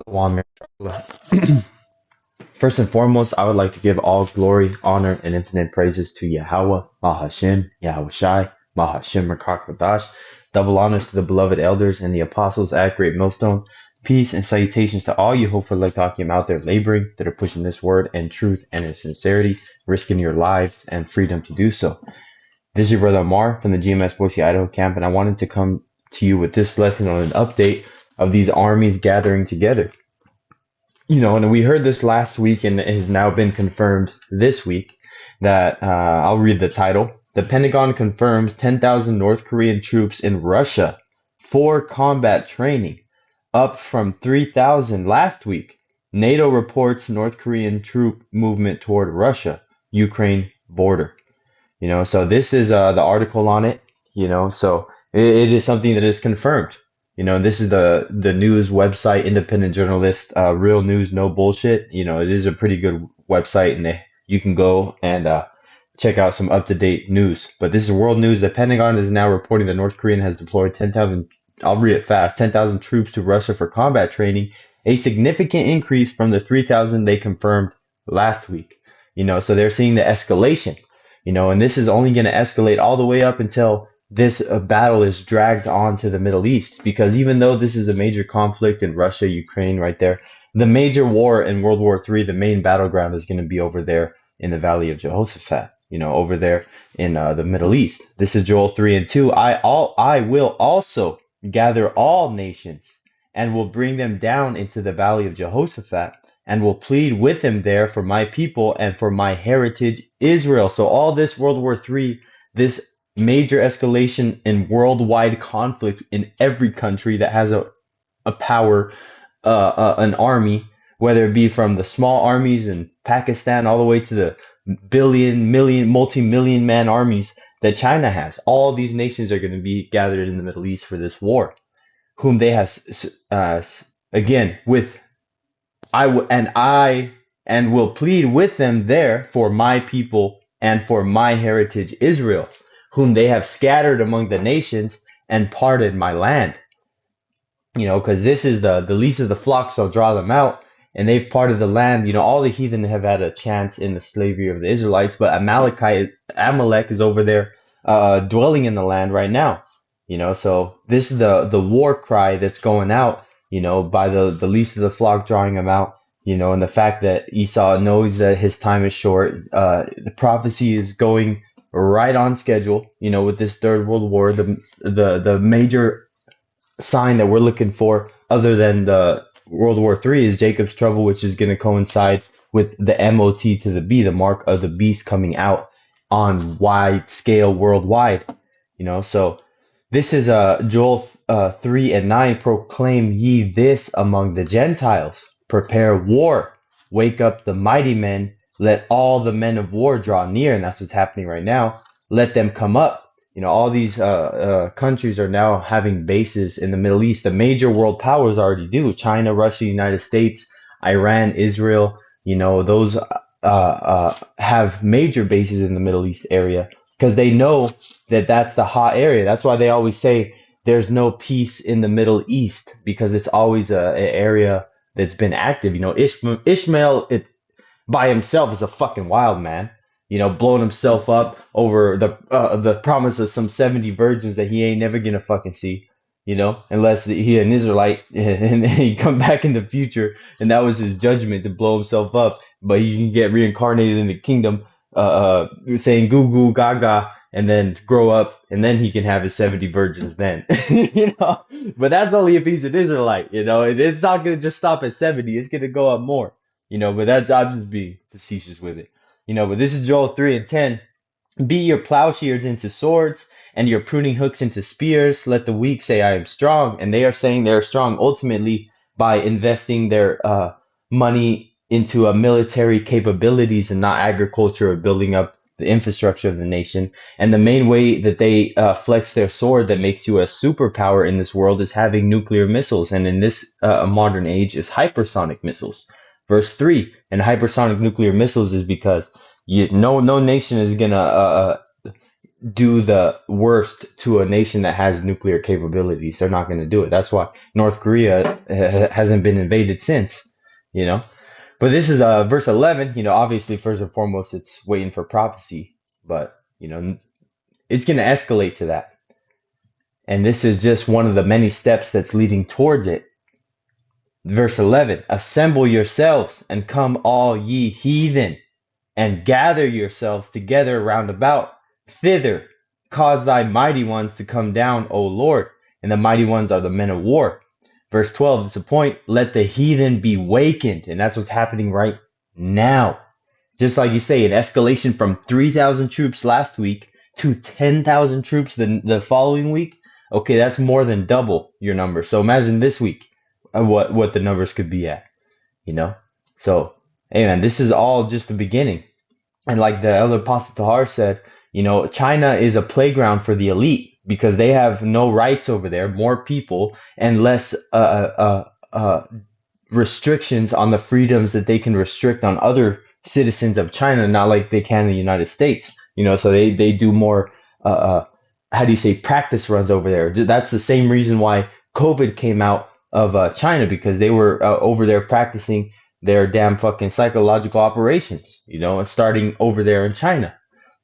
Shalom, Mirabella. First and foremost, I would like to give all glory, honor, and infinite praises to Yahweh, Mahashem, Yahweh Shai, Mahashem Rakakwadash. Double honors to the beloved elders and the apostles at Great Millstone. Peace and salutations to all you hopeful Lektakim out there laboring that are pushing this word and truth and in sincerity, risking your lives and freedom to do so. This is your brother Amar from the GMS Boise, Idaho camp, and I wanted to come to you with this lesson on an update of these armies gathering together. And we heard this last week, and it has now been confirmed this week that I'll read the title. The Pentagon confirms 10,000 North Korean troops in Russia for combat training, up from 3,000 last week. NATO reports North Korean troop movement toward Russia, Ukraine border. So this is the article on it. So it is something that is confirmed. This is the news website, independent journalist, real news, no bullshit. It is a pretty good website, and you can go and check out some up-to-date news. But this is world news. The Pentagon is now reporting that North Korea has deployed 10,000, I'll read it fast, 10,000 troops to Russia for combat training, a significant increase from the 3,000 they confirmed last week. So they're seeing the escalation, and this is only going to escalate all the way up until this battle is dragged on to the Middle East, because even though this is a major conflict in Russia, Ukraine, right there, the major war in World War III, the main battleground is going to be over there in the Valley of Jehoshaphat, over there in the Middle East. This is Joel 3:2. I will also gather all nations and will bring them down into the Valley of Jehoshaphat and will plead with them there for my people and for my heritage Israel. So all this World War III, this major escalation in worldwide conflict in every country that has a power, an army, whether it be from the small armies in Pakistan all the way to the billion, million, multi-million man armies that China has. All these nations are going to be gathered in the Middle East for this war, whom they have, again, with I will plead with them there for my people and for my heritage Israel, whom they have scattered among the nations and parted my land. Because this is the least of the flock shall draw them out, and they've parted the land. All the heathen have had a chance in the slavery of the Israelites, but Amalek is over there dwelling in the land right now. So this is the war cry that's going out, by the least of the flock drawing them out, and the fact that Esau knows that his time is short. The prophecy is going right on schedule, with this Third World War. The major sign that we're looking for, other than the World War III, is Jacob's trouble, which is going to coincide with the MOT to the B, the mark of the beast, coming out on wide scale worldwide. So this is Joel 3:9. Proclaim ye this among the Gentiles. Prepare war. Wake up the mighty men. Let all the men of war draw near. And that's what's happening right now. Let them come up. All these countries are now having bases in the Middle East. The major world powers already do. China, Russia, United States, Iran, Israel. Those have major bases in the Middle East area, because they know that that's the hot area. That's why they always say there's no peace in the Middle East, because it's always an area that's been active. Ishmael by himself is a fucking wild man. Blowing himself up over the promise of some 70 virgins that he ain't never gonna fucking see. Unless he an Israelite and he come back in the future, and that was his judgment, to blow himself up. But he can get reincarnated in the kingdom, saying goo goo gaga, and then grow up, and then he can have his 70 virgins then. But that's only if he's an Israelite. It's not gonna just stop at 70. It's gonna go up more. But that's, I'm just being facetious with it. But this is Joel 3:10. Beat your plowshares into swords and your pruning hooks into spears. Let the weak say, I am strong. And they are saying they're strong ultimately by investing their money into military capabilities and not agriculture, or building up the infrastructure of the nation. And the main way that they flex their sword that makes you a superpower in this world is having nuclear missiles. And in this modern age is hypersonic missiles. Verse 3, and hypersonic nuclear missiles is because no nation is gonna do the worst to a nation that has nuclear capabilities. They're not going to do it. That's why North Korea hasn't been invaded since, you know. But this is verse 11. You know, obviously, first and foremost, it's waiting for prophecy. But, you know, it's going to escalate to that. And this is just one of the many steps that's leading towards it. Verse 11, assemble yourselves and come all ye heathen, and gather yourselves together round about. Thither cause thy mighty ones to come down, O Lord. And the mighty ones are the men of war. Verse 12, this is a point, let the heathen be wakened. And that's what's happening right now. Just like you say, an escalation from 3,000 troops last week to 10,000 troops the following week. Okay, that's more than double your number. So imagine this week what the numbers could be at, you know? So, hey man, this is all just the beginning. And like the elder Apostle Tahar said, you know, China is a playground for the elite because they have no rights over there, more people, and less restrictions on the freedoms that they can restrict on other citizens of China, not like they can in the United States. You know, so they do more, how do you say, practice runs over there. That's the same reason why COVID came out of China, because they were over there practicing their damn fucking psychological operations, you know, and starting over there in China.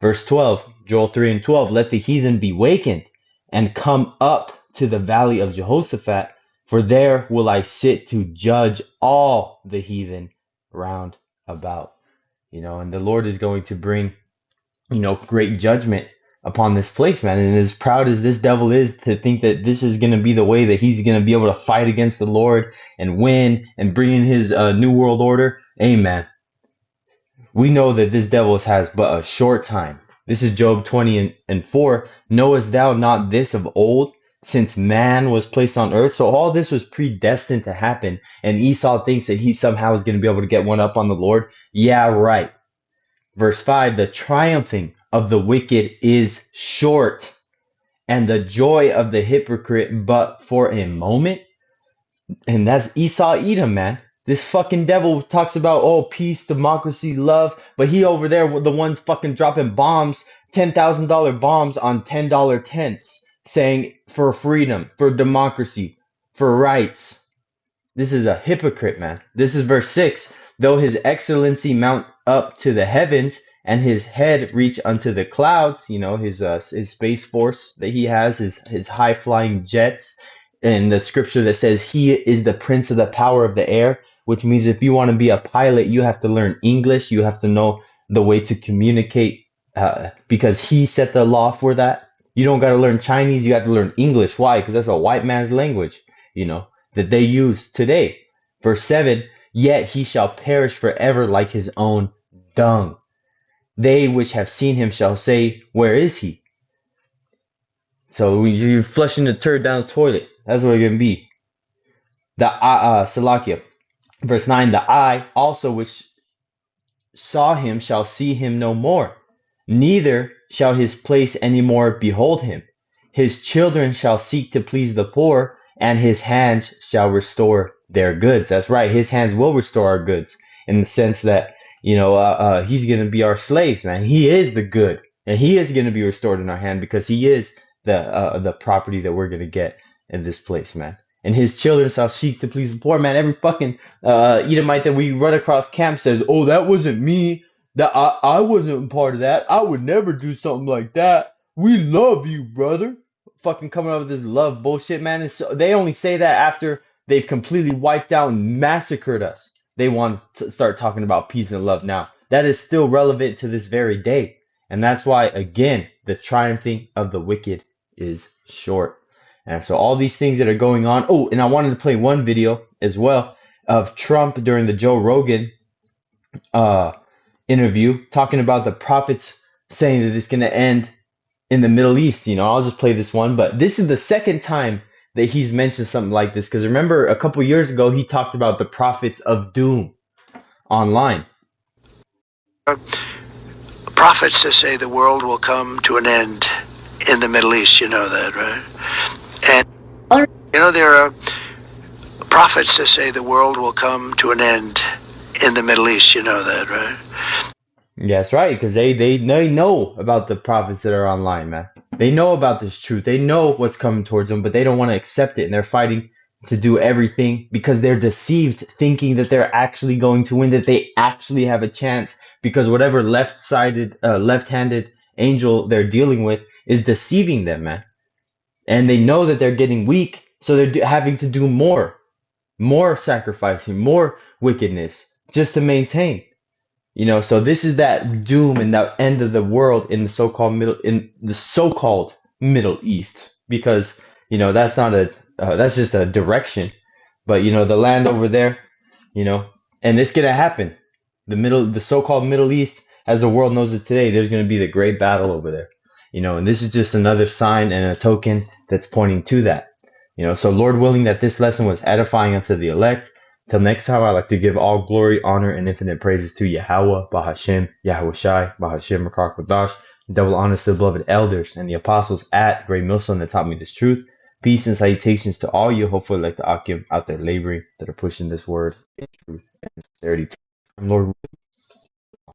Verse 12, Joel 3 and 12, let the heathen be wakened and come up to the valley of Jehoshaphat, for there will I sit to judge all the heathen round about. You know, and the Lord is going to bring, you know, great judgment upon this place, man. And as proud as this devil is to think that this is going to be the way that he's going to be able to fight against the Lord and win and bring in his new world order, amen. We know that this devil has but a short time. This is Job 20 and 4. Knowest thou not this of old, since man was placed on earth? So all this was predestined to happen. And Esau thinks that he somehow is going to be able to get one up on the Lord. Yeah, right. Verse 5, the triumphing of the wicked is short, and the joy of the hypocrite but for a moment. And that's Esau Edom, man. This fucking devil talks about, oh, peace, democracy, love, but he over there with the ones fucking dropping bombs, $10,000 bombs on $10 tents, saying for freedom, for democracy, for rights. This is a hypocrite, man. This is verse 6. Though his excellency mount up to the heavens, and his head reach unto the clouds, you know, his space force that he has, his high flying jets, and the scripture that says he is the prince of the power of the air, which means if you want to be a pilot, you have to learn English, you have to know the way to communicate, because he set the law for that. You don't got to learn Chinese, you have to learn English. Why? Because that's a white man's language, you know, that they use today. Verse 7, yet he shall perish forever like his own dung. They which have seen him shall say, where is he? So you're flushing the turd down the toilet. That's what it's going to be. The Salakia. Verse 9, the eye also which saw him shall see him no more. Neither shall his place any more behold him. His children shall seek to please the poor, and his hands shall restore their goods. That's right. His hands will restore our goods, in the sense that, you know, he's going to be our slaves, man. He is the good, and he is going to be restored in our hand, because he is the property that we're going to get in this place, man. And his children shall seek to please the poor, man. Every fucking Edomite that we run across camp says, oh, that wasn't me. That I wasn't part of that. I would never do something like that. We love you, brother. Fucking coming up with this love bullshit, man. And so, they only say that after they've completely wiped out and massacred us. They want to start talking about peace and love now. That is still relevant to this very day. And that's why, again, the triumphing of the wicked is short. And so all these things that are going on. Oh, and I wanted to play one video as well of Trump during the Joe Rogan interview, talking about the prophets saying that it's going to end in the Middle East. You know, I'll just play this one. But this is the second time that he's mentioned something like this. Because remember, a couple years ago, he talked about the prophets of doom online. Prophets that say the world will come to an end in the Middle East. You know that, right? And, you know, there are prophets that say the world will come to an end in the Middle East. You know that, right? That's right, because they know about the prophets that are online, man. They know about this truth. They know what's coming towards them, but they don't want to accept it, and they're fighting to do everything because they're deceived, thinking that they're actually going to win, that they actually have a chance, because whatever left-handed angel they're dealing with is deceiving them, man. And they know that they're getting weak, so they're having to do more sacrificing, more wickedness, just to maintain. So this is that doom and that end of the world in the so-called Middle East, because that's not that's just a direction, but the land over there, you know, and it's gonna happen. The so-called Middle East, as the world knows it today, there's gonna be the great battle over there, and this is just another sign and a token that's pointing to that. So Lord willing that this lesson was edifying unto the elect. Till next time, I'd like to give all glory, honor, and infinite praises to Yahweh, Bahashem, Yahushai, Bahashem, Rakar Kodash, double honors to the beloved elders and the apostles at Great Millstone that taught me this truth. Peace and salutations to all you, hopefully like the Akim out there laboring, that are pushing this word in truth and sincerity. Lord